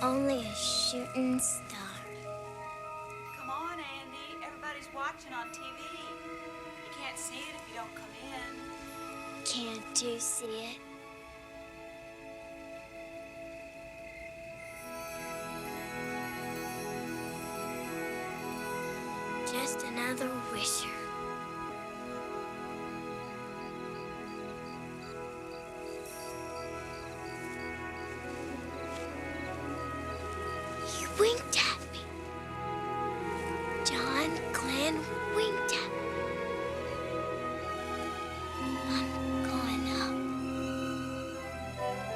Only a shooting star. Come on, Andy. Everybody's watching on TV. You can't see it if you don't come in. Can't you see it? Just another wisher. He winked at me. John Glenn winked at me. I'm going up.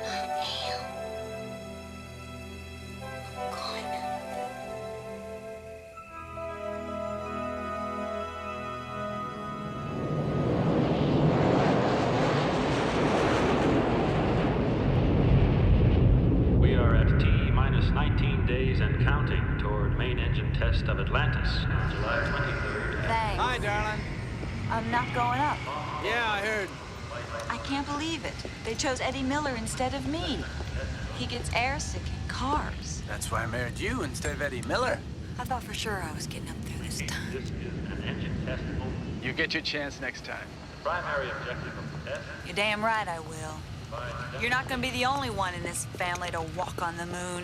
I am. I'm going up. We are at T-minus 19 days and counting toward main engine test of Atlantis on July 23rd. Thanks. Hi, darling. I'm not going up. Yeah, I heard. I can't believe it. They chose Eddie Miller instead of me. He gets airsick in cars. That's why I married you instead of Eddie Miller. I thought for sure I was getting up there this time. This is an engine test only. You get your chance next time. Primary objective of the test. You're damn right I will. You're not gonna be the only one in this family to walk on the moon.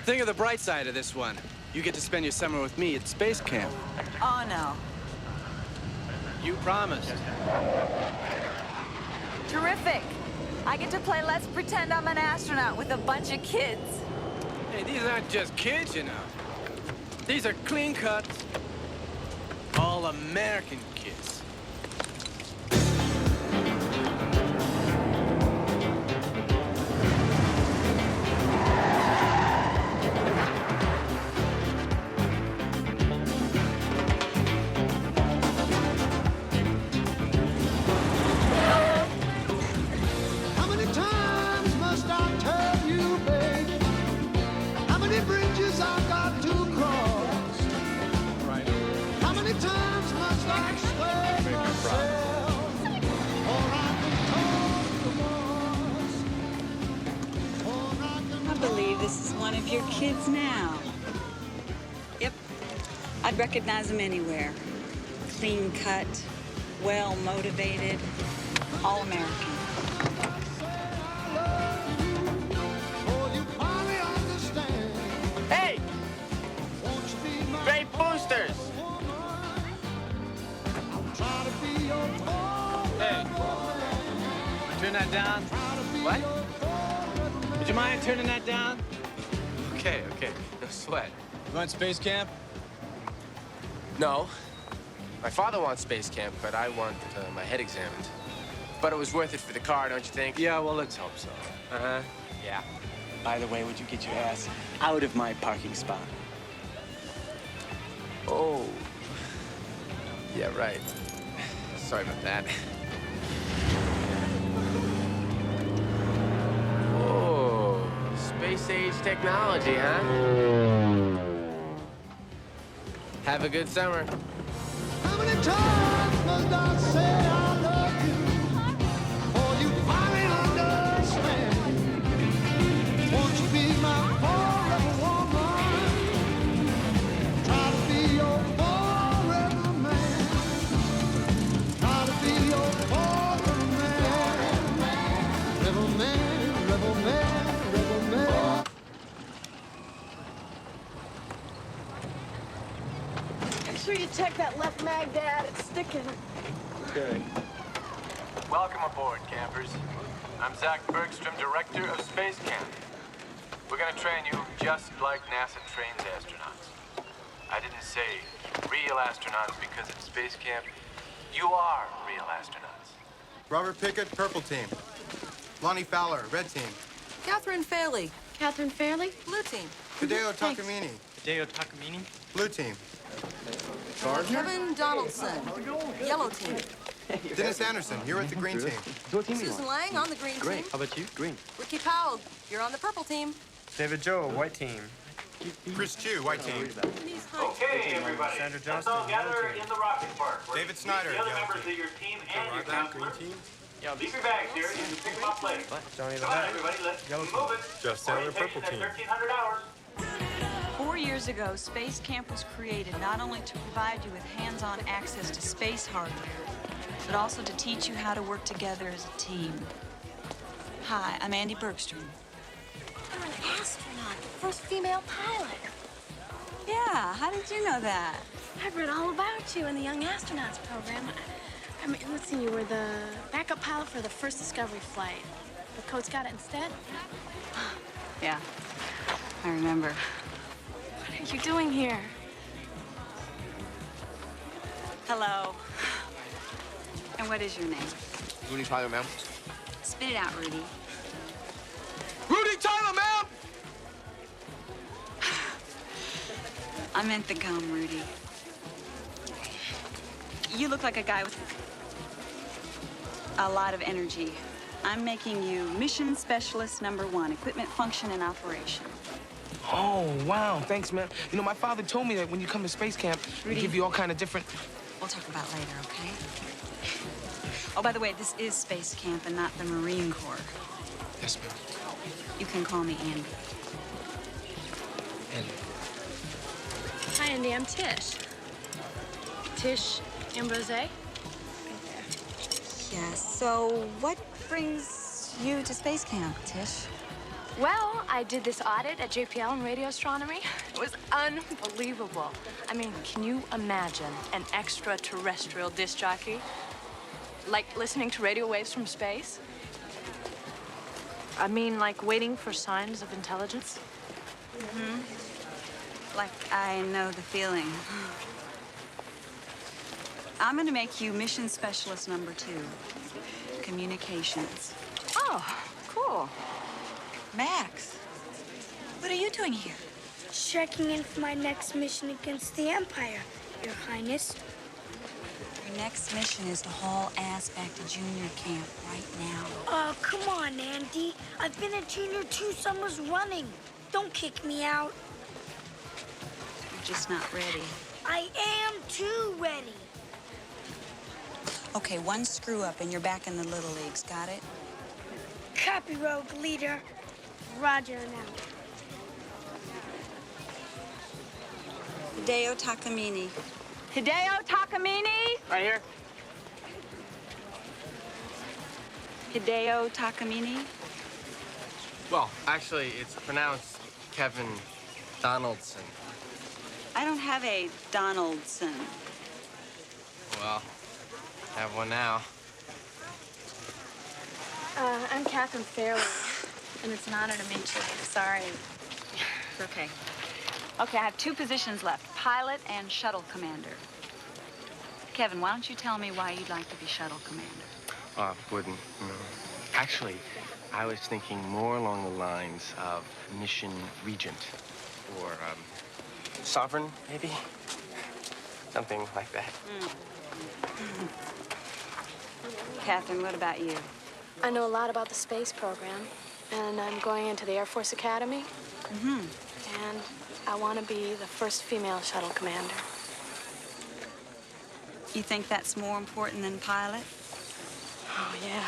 Think of the bright side of this one. You get to spend your summer with me at space camp. Oh, no. You promised. Terrific. I get to play Let's Pretend I'm an Astronaut with a bunch of kids. Hey, these aren't just kids, you know. These are clean cuts, all American kids. How many times must I tell you, baby? How many bridges I've got to cross? Right. How many times must I swear myself? Or I can toss the loss. I believe this is one of your kids now. Yep. I'd recognize him anywhere. Clean cut, well motivated, all American. Oh, you finally understand. Hey, Won't you be my great boosters. try to be your Hey, turn that down. What? Would you mind turning that down? Okay, no sweat. You want space camp? No. My father wants space camp, but I want my head examined. But it was worth it for the car, don't you think? Yeah, well, let's hope so. Uh-huh. Yeah. By the way, would you get your ass out of my parking spot? Oh. Yeah, right. Sorry about that. Whoa. Space-age technology, huh? Have a good summer. How many times must I say I love you? Or you finally understand? Won't you be my forever woman? Try to be your forever man. Try to be your forever man. Rebel man, rebel man, rebel man. Make sure you check that left mag, Dad. It's sticking. Welcome aboard, campers. I'm Zach Bergstrom, director of Space Camp. We're gonna train you just like NASA trains astronauts. I didn't say real astronauts because it's Space Camp. You are real astronauts. Robert Pickett, purple team. Lonnie Fowler, red team. Catherine Fairley. Catherine Fairley? Blue team. Hideo Takamine, Hideo Takamine? blue team. Kevin Donaldson. Yellow team. Dennis Anderson, you're with the green team. Susan Lang on the green team. How about you? Green. Ricky Powell, you're on the purple team. David Joe, white team. Chris Chu, white team. Denise Hines. Okay, everybody. Sandra Let's all Johnston, gather yellow team. in the rocket park. David Snyder, The other yellow members team. of your team and your counselor. Leave your bags here. You can pick them up later. Johnny the Come on, Bat. everybody, let's move it. Just Sailor Purple Orientation at Team. 1300 hours. 4 years ago, Space Camp was created not only to provide you with hands-on access to space hardware, but also to teach you how to work together as a team. Hi, I'm Andy Bergstrom. You're an astronaut, the first female pilot. Yeah, how did you know that? I've read all about you in the Young Astronauts program. I mean, let's see, you were the backup pilot for the first Discovery flight. The coach got it instead? Yeah, I remember. What are you doing here? Hello. And what is your name? Rudy Tyler, ma'am. Spit it out, Rudy. Rudy Tyler, ma'am! I meant the gum, Rudy. You look like a guy with a lot of energy. I'm making you Mission Specialist #1, Equipment Function and Operation. Oh, wow. Thanks, man. You know, my father told me that when you come to space camp, Rudy. they give you all kind of different... We'll talk about later, okay? Oh, by the way, this is Space Camp and not the Marine Corps. Yes, ma'am. You can call me Andy. And Hi, Andy, I'm Tish. Tish Ambrose? Yeah, so what brings you to Space Camp, Tish? Well, I did this audit at JPL in radio astronomy. It was unbelievable. I mean, can you imagine an extraterrestrial disc jockey? Like listening to radio waves from space? I mean, like waiting for signs of intelligence? Like I know the feeling. I'm gonna make you Mission Specialist #2, Communications. Oh, cool. Max, what are you doing here? Checking in for my next mission against the Empire, Your Highness. Your next mission is to haul ass back to junior camp right now. Oh, come on, Andy. I've been a junior 2 summers running. Don't kick me out. You're just not ready. I am too ready. Okay, one screw up and you're back in the little leagues, got it? Copy, Rogue Leader. Roger now. Hideo Takamine. Hideo Takamine? right here. Hideo Takamine? Well, actually, it's pronounced Kevin Donaldson. I don't have a Donaldson. Well, I have one now. I'm Catherine Fairley, and it's an honor to meet you. Sorry. It's okay. Okay, I have 2 positions left, pilot and shuttle commander. Kevin, why don't you tell me why you'd like to be shuttle commander? Wouldn't. No. Actually, I was thinking more along the lines of mission regent or sovereign, maybe? Something like that. Catherine, what about you? I know a lot about the space program, and I'm going into the Air Force Academy. And I want to be the first female shuttle commander. You think that's more important than pilot? Oh, yeah.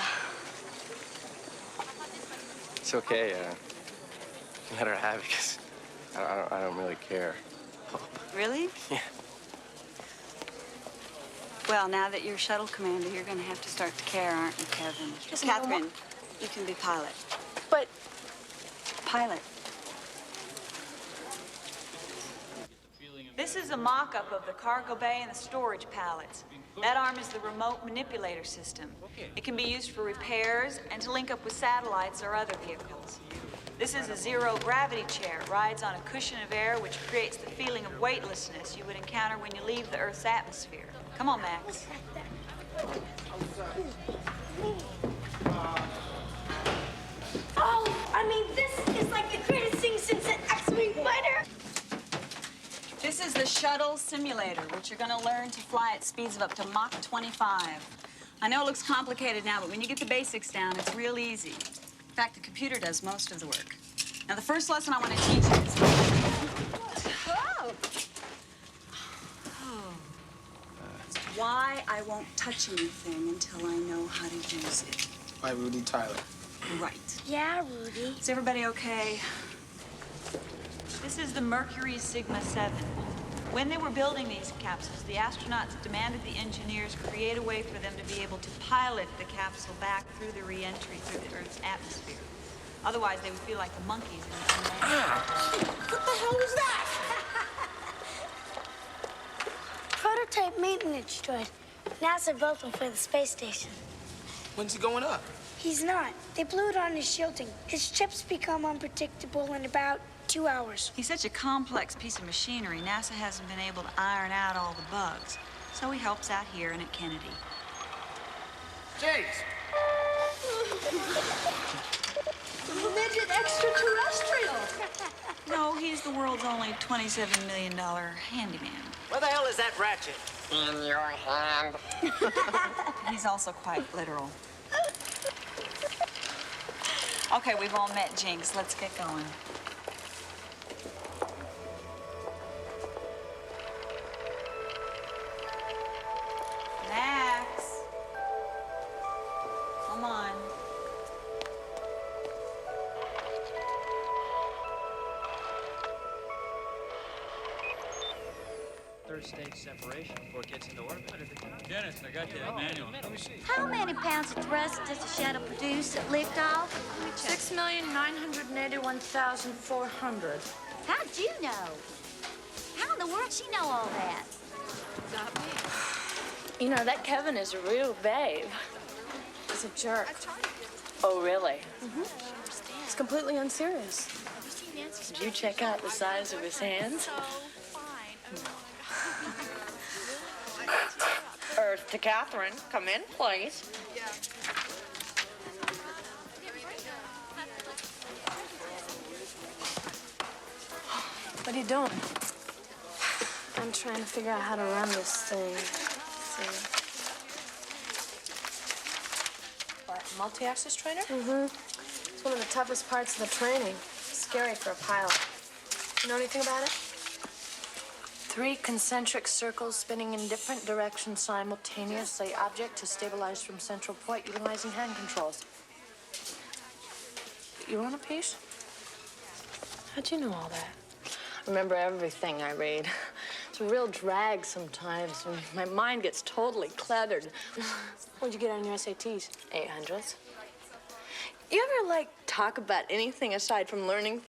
It's okay. Let her have it, because I don't really care. Really? Yeah. Well, now that you're shuttle commander, you're going to have to start to care, aren't you, Kevin? Listen, I don't Catherine, you can be pilot. But Pilot. This is a mock-up of the cargo bay and the storage pallets. That arm is the remote manipulator system. It can be used for repairs and to link up with satellites or other vehicles. This is a zero-gravity chair. It rides on a cushion of air, which creates the feeling of weightlessness you would encounter when you leave the Earth's atmosphere. Come on, Max. Oh, I mean, this is like the greatest thing since an X-Wing fighter. This is the shuttle simulator, which you're going to learn to fly at speeds of up to Mach 25. I know it looks complicated now, but when you get the basics down, it's real easy. In fact, the computer does most of the work. Now, the first lesson I want to teach you is... why I won't touch anything until I know how to use it. by Rudy Tyler. Right. Yeah, Rudy. Is everybody okay? This is the Mercury Sigma 7. When they were building these capsules, the astronauts demanded the engineers create a way for them to be able to pilot the capsule back through the re-entry through the Earth's atmosphere. Otherwise, they would feel like the monkeys in the What the hell was that? Prototype maintenance droid. NASA built him for the space station. When's he going up? He's not. They blew it on his shielding. His chips become unpredictable in about 2 hours. He's such a complex piece of machinery, NASA hasn't been able to iron out all the bugs. So he helps out here and at Kennedy. James! Midget extraterrestrial. No, he's the world's only $27 million handyman. Where the hell is that ratchet? In your hand. He's also quite literal. Okay, we've all met Jinx. Let's get going. Max. Come on. Third stage separation before it gets into orbit. Dennis, I got the manual. Let me see. How many pounds of thrust does the shuttle produce at liftoff? 6,981,400. How'd you know? How in the world she know all that? Not me. You know, that Kevin is a real babe. He's a jerk. Oh, really? Mm-hmm. He's completely unserious. Did you check out the size of his hands? Earth to Catherine. Come in, please. What are you doing? I'm trying to figure out how to run this thing. What, multi-axis trainer? Mm-hmm. It's one of the toughest parts of the training. Scary for a pilot. You know anything about it? 3 concentric circles spinning in different directions simultaneously. Object to stabilize from central point utilizing hand controls. You want a piece? How'd you know all that? I remember everything I read. It's a real drag sometimes when my mind gets totally cluttered. What'd you get on your SATs? 800s. You ever, talk about anything aside from learning